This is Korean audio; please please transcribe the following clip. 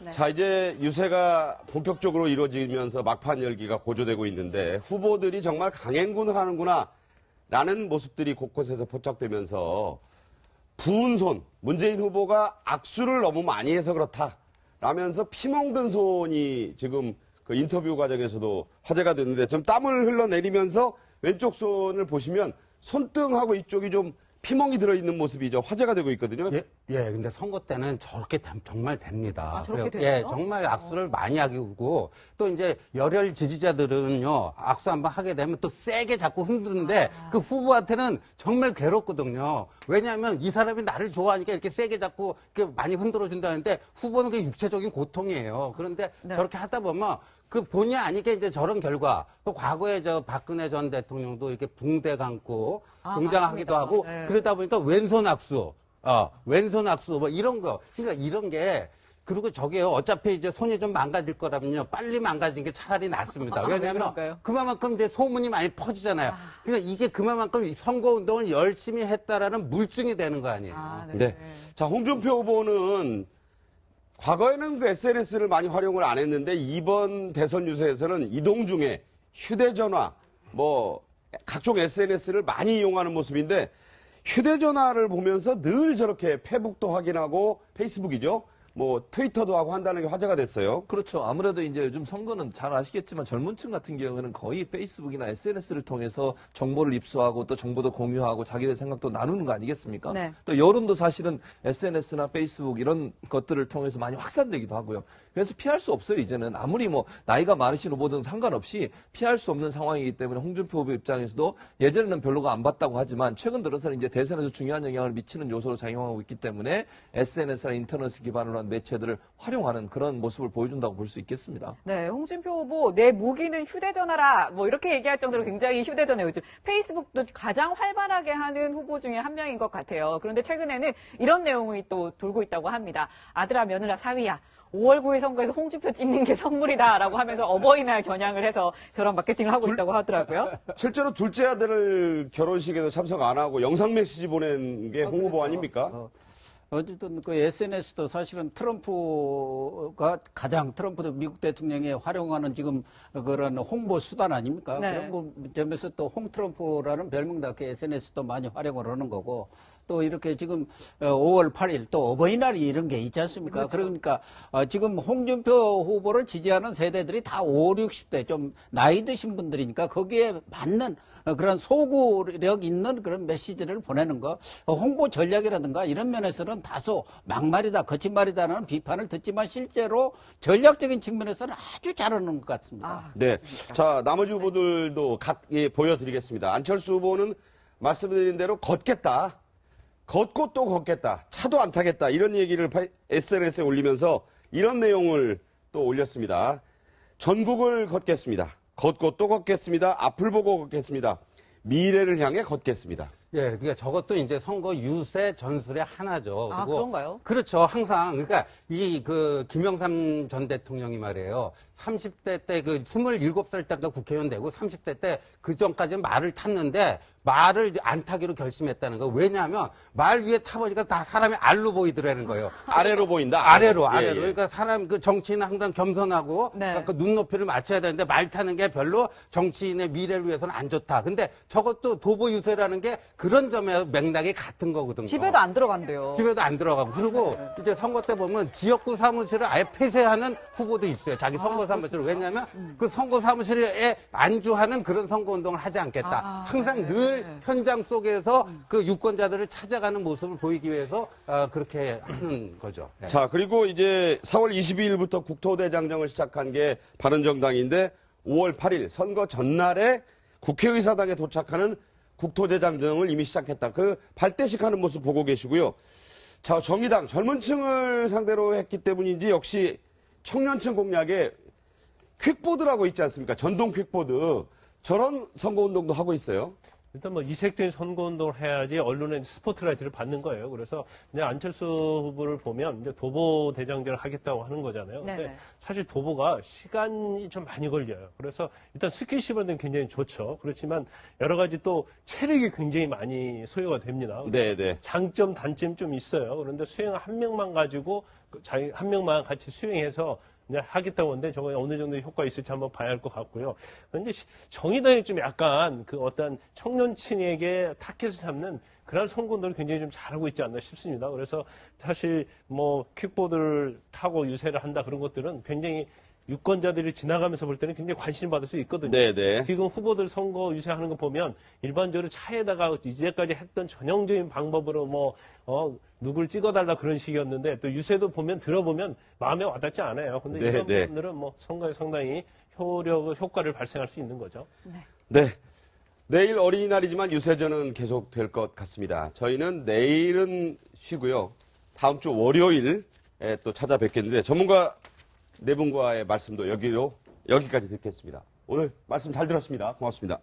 네. 자, 이제 유세가 본격적으로 이루어지면서 막판 열기가 고조되고 있는데 후보들이 정말 강행군을 하는구나 라는 모습들이 곳곳에서 포착되면서 부은 손, 문재인 후보가 악수를 너무 많이 해서 그렇다 라면서 피멍든 손이 지금 그 인터뷰 과정에서도 화제가 됐는데 좀 땀을 흘러내리면서 왼쪽 손을 보시면 손등하고 이쪽이 좀 피멍이 들어있는 모습이 화제가 되고 있거든요. 예, 근데 선거 때는 저렇게 정말 됩니다. 아, 저렇게 그래요. 돼요? 예, 정말 악수를 많이 하고 또 이제 열혈 지지자들은요, 악수 한번 하게 되면 또 세게 자꾸 흔드는데 그 후보한테는 정말 괴롭거든요. 왜냐하면 이 사람이 나를 좋아하니까 이렇게 세게 자꾸 이렇게 많이 흔들어 준다는데 후보는 그게 육체적인 고통이에요. 그런데 네. 저렇게 하다 보면 그 본의 아니게 이제 저런 결과, 또 과거에 박근혜 전 대통령도 이렇게 붕대 감고 등장하기도 맞습니다. 하고 네. 그러다 보니까 왼손 악수, 왼손 악수 뭐 이런 거. 그러니까 이런 게 그리고 저게요. 어차피 이제 손이 좀 망가질 거라면요. 빨리 망가지는 게 차라리 낫습니다. 왜냐하면 그런가요? 그만큼 이제 소문이 많이 퍼지잖아요. 그러니까 이게 그만큼 선거운동을 열심히 했다라는 물증이 되는 거 아니에요. 네. 자, 홍준표 후보는 과거에는 그 SNS를 많이 활용을 안 했는데 이번 대선 유세에서는 이동 중에 휴대전화, 각종 SNS를 많이 이용하는 모습인데 휴대전화를 보면서 늘 저렇게 페북도 확인하고 페이스북이죠. 트위터도 하고 한다는 게 화제가 됐어요. 그렇죠. 아무래도 이제 요즘 선거는 잘 아시겠지만 젊은 층 같은 경우에는 거의 페이스북이나 SNS를 통해서 정보를 입수하고 또 정보도 공유하고 자기의 생각도 나누는 거 아니겠습니까? 네. 또 여론도 사실은 SNS나 페이스북 이런 것들을 통해서 많이 확산되기도 하고요. 그래서 피할 수 없어요. 이제는 아무리 나이가 많으신 후보든 상관없이 피할 수 없는 상황이기 때문에 홍준표 후보 입장에서도 예전에는 별로가 안 봤다고 하지만 최근 들어서는 이제 대선에서 중요한 영향을 미치는 요소로 작용하고 있기 때문에 SNS나 인터넷을 기반으로 한 매체들을 활용하는 그런 모습을 보여준다고 볼 수 있겠습니다. 네, 홍준표 후보 내 무기는 휴대전화라 이렇게 얘기할 정도로 굉장히 휴대전화 요즘 페이스북도 가장 활발하게 하는 후보 중에 한 명인 것 같아요. 그런데 최근에는 이런 내용이 또 돌고 있다고 합니다. 아들아 며느라 사위야. 5월 9일 선거에서 홍준표 찍는 게 선물이다라고 하면서 어버이날 겨냥을 해서 저런 마케팅을 하고 있다고 하더라고요. 실제로 둘째 아들 결혼식에도 참석 안 하고 영상 메시지 보낸 게 홍 후보 아닙니까? 어쨌든 그 SNS도 사실은 트럼프가 트럼프도 미국 대통령이 활용하는 지금 그런 홍보 수단 아닙니까? 네. 그런 점에서 또 홍트럼프라는 별명답게 SNS도 많이 활용을 하는 거고 또 이렇게 지금 5월 8일 또 어버이날이 이런 게 있지 않습니까? 그렇죠. 그러니까 지금 홍준표 후보를 지지하는 세대들이 다 5, 60대 좀 나이 드신 분들이니까 거기에 맞는 그런 소구력 있는 그런 메시지를 보내는 거 홍보 전략이라든가 이런 면에서는 다소 막말이다 거친 말이다라는 비판을 듣지만 실제로 전략적인 측면에서는 아주 잘하는 것 같습니다. 네. 자, 나머지 후보들도 보여드리겠습니다. 안철수 후보는 말씀드린 대로 걷겠다. 걷고 또 걷겠다. 차도 안 타겠다. 이런 얘기를 SNS에 올리면서 이런 내용을 또 올렸습니다. 전국을 걷겠습니다. 걷고 또 걷겠습니다. 앞을 보고 걷겠습니다. 미래를 향해 걷겠습니다. 예, 그러니까 저것도 이제 선거 유세 전술의 하나죠. 아, 그리고 그런가요? 그렇죠. 항상 그러니까 김영삼 전 대통령이 말이에요. 30대 때 27살 때가 국회의원 되고 30대 때 그 전까지는 말을 탔는데 말을 안 타기로 결심했다는 거. 왜냐하면 말 위에 타보니까 다 사람이 알로 보이더라는 거예요. 아래로 보인다. 아래로. 예. 그러니까 정치인은 항상 겸손하고 네. 그러니까 눈높이를 맞춰야 되는데 말 타는 게 별로 정치인의 미래를 위해서는 안 좋다. 근데 저것도 도보 유세라는 게 그런 점에 맥락이 같은 거거든요. 집에도 안 들어간대요. 집에도 안 들어가고. 그리고 이제 선거 때 보면 지역구 사무실을 아예 폐쇄하는 후보도 있어요. 자기 선거 사무실을. 왜냐하면 그 선거 사무실에 안주하는 그런 선거 운동을 하지 않겠다. 항상 늘 현장 속에서 그 유권자들을 찾아가는 모습을 보이기 위해서 그렇게 하는 거죠. 네. 자, 그리고 이제 4월 22일부터 국토대장정을 시작한 게 바른정당인데 5월 8일 선거 전날에 국회의사당에 도착하는 국토대장정을 이미 시작했다. 그 발대식 하는 모습 보고 계시고요. 자, 정의당 젊은 층을 상대로 했기 때문인지 역시 청년층 공략에 퀵보드라고 있지 않습니까? 전동 퀵보드. 저런 선거운동도 하고 있어요. 일단 이색적인 선거운동을 해야지 언론의 스포트라이트를 받는 거예요. 그래서 이제 안철수 후보를 보면 이제 도보 대장제를 하겠다고 하는 거잖아요. 근데 네네. 사실 도보가 시간이 좀 많이 걸려요. 그래서 일단 스킨십은 굉장히 좋죠. 그렇지만 여러 가지 또 체력이 굉장히 많이 소요가 됩니다. 네네. 장점, 단점이 좀 있어요. 그런데 수행을 한 명만 가지고 자기 한 명만 같이 수행해서 이제 하겠다고 하는데 저거 어느 정도 효과 있을지 한번 봐야 할 것 같고요. 그런데 정의당이 좀 약간 그 어떤 청년층에게 타켓을 잡는 그런 선거운동을 굉장히 좀 잘하고 있지 않나 싶습니다. 그래서 사실 뭐 퀵보드를 타고 유세를 한다 그런 것들은 굉장히 유권자들이 지나가면서 볼 때는 굉장히 관심을 받을 수 있거든요. 네네. 지금 후보들 선거 유세하는 거 보면 일반적으로 차에다가 이제까지 했던 전형적인 방법으로 누굴 찍어달라 그런 식이었는데 또 유세도 보면 들어보면 마음에 와닿지 않아요. 근데 네, 이런 네. 부분들은 뭐 선거에 상당히 효과를 발생할 수 있는 거죠. 네. 내일 어린이날이지만 유세전은 계속 될 것 같습니다. 저희는 내일은 쉬고요. 다음 주 월요일에 또 찾아뵙겠는데 전문가 네 분과의 말씀도 여기까지 듣겠습니다. 오늘 말씀 잘 들었습니다. 고맙습니다.